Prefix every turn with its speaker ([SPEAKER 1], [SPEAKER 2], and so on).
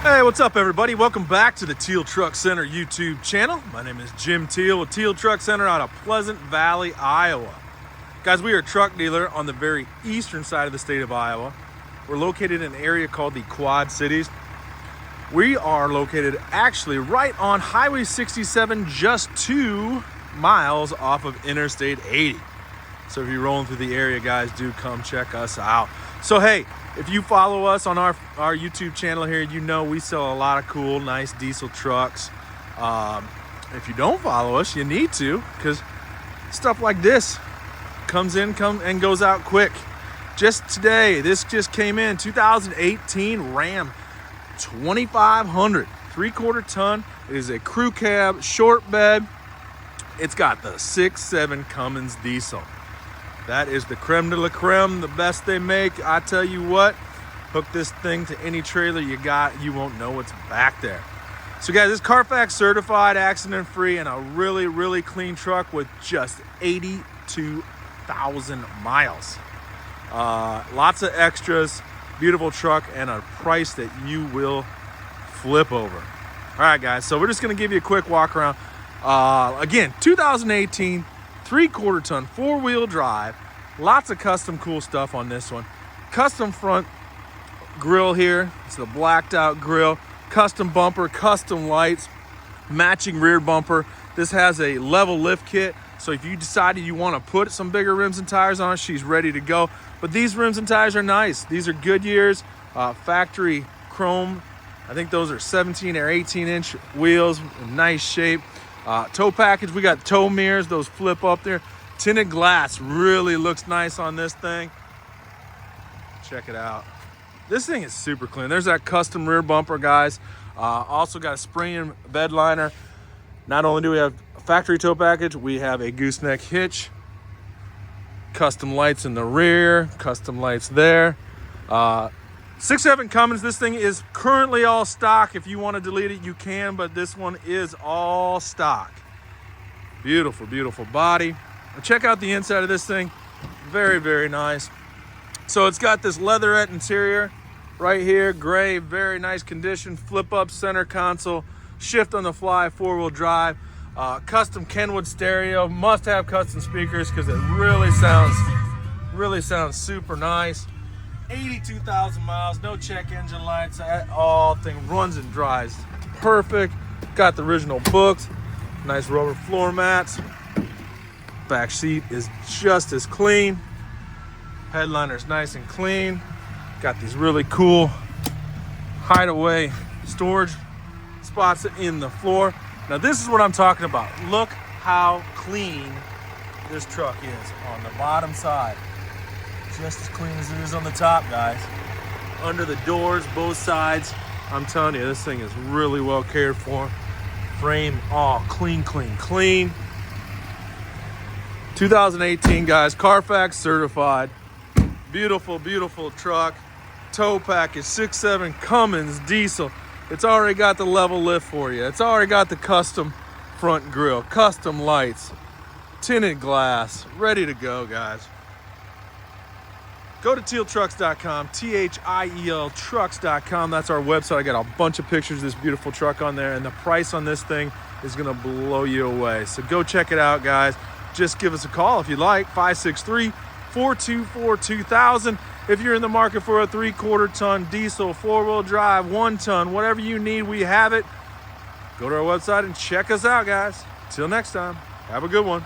[SPEAKER 1] Hey, what's up everybody? Welcome back to the Teal Truck Center YouTube channel. My name is Jim Teal with Teal Truck Center out of Pleasant Valley, Iowa. Guys, we are a truck dealer on the very eastern side of the state of Iowa. We're located in an area called the Quad Cities. We are located actually right on Highway 67, just 2 miles off of Interstate 80. So if you're rolling through the area, guys, do come check us out. So hey, if you follow us on our YouTube channel here, you know we sell a lot of cool, nice diesel trucks. If you don't follow us, you need to, because stuff like this comes and goes out quick. Just today, this just came in, 2018 Ram 2500, 3/4 ton. It is a crew cab, short bed. It's got the 6.7 Cummins diesel. That is the creme de la creme, the best they make. I tell you what, hook this thing to any trailer you got, you won't know what's back there. So guys, this Carfax certified, accident free, and a really, really clean truck with just 82,000 miles. Lots of extras, beautiful truck, and a price that you will flip over. All right, guys, so we're just gonna give you a quick walk around. Again, 2018, 3/4 ton, 4-wheel drive. Lots of custom cool stuff on this one. Custom front grill here. It's the blacked out grill. Custom bumper, custom lights, matching rear bumper. This has a level lift kit. So if you decided you want to put some bigger rims and tires on it, she's ready to go. But these rims and tires are nice. These are Goodyear's, factory chrome. I think those are 17 or 18-inch wheels in nice shape. Tow package, we got tow mirrors, those flip up there. Tinted glass really looks nice on this thing. Check it out. This thing is super clean. There's that custom rear bumper, guys. Also got a spring bed liner. Not only do we have a factory tow package, we have a gooseneck hitch. Custom lights in the rear, custom lights there. 6.7 Cummins, this thing is currently all stock. If you want to delete it, you can, but this one is all stock. Beautiful, beautiful body. And check out the inside of this thing. Very, very nice. So it's got this leatherette interior right here, gray, very nice condition. Flip up center console, shift on the fly, 4-wheel drive. Custom Kenwood stereo, must have custom speakers because it really sounds super nice. 82,000 miles, no check engine lights at all. Thing runs and drives perfect. Got the original books, nice rubber floor mats. Back seat is just as clean. Headliner's nice and clean. Got these really cool hideaway storage spots in the floor. Now this is what I'm talking about. Look how clean this truck is on the bottom side. Just as clean as it is on the top, guys. Under the doors, both sides. I'm telling you, this thing is really well cared for. Frame all clean, clean, clean. 2018, guys, Carfax certified. Beautiful, beautiful truck. Tow package, 6.7 Cummins diesel. It's already got the level lift for you. It's already got the custom front grille, custom lights, tinted glass, ready to go, guys. Go to tealtrucks.com, THIEL trucks.com. That's our website. I got a bunch of pictures of this beautiful truck on there, and the price on this thing is gonna blow you away. So go check it out, guys. Just give us a call if you like, 563-424-2000. If you're in the market for a 3/4 ton diesel, 4-wheel drive, 1 ton, whatever you need, we have it. Go to our website and check us out, guys. Till next time, have a good one.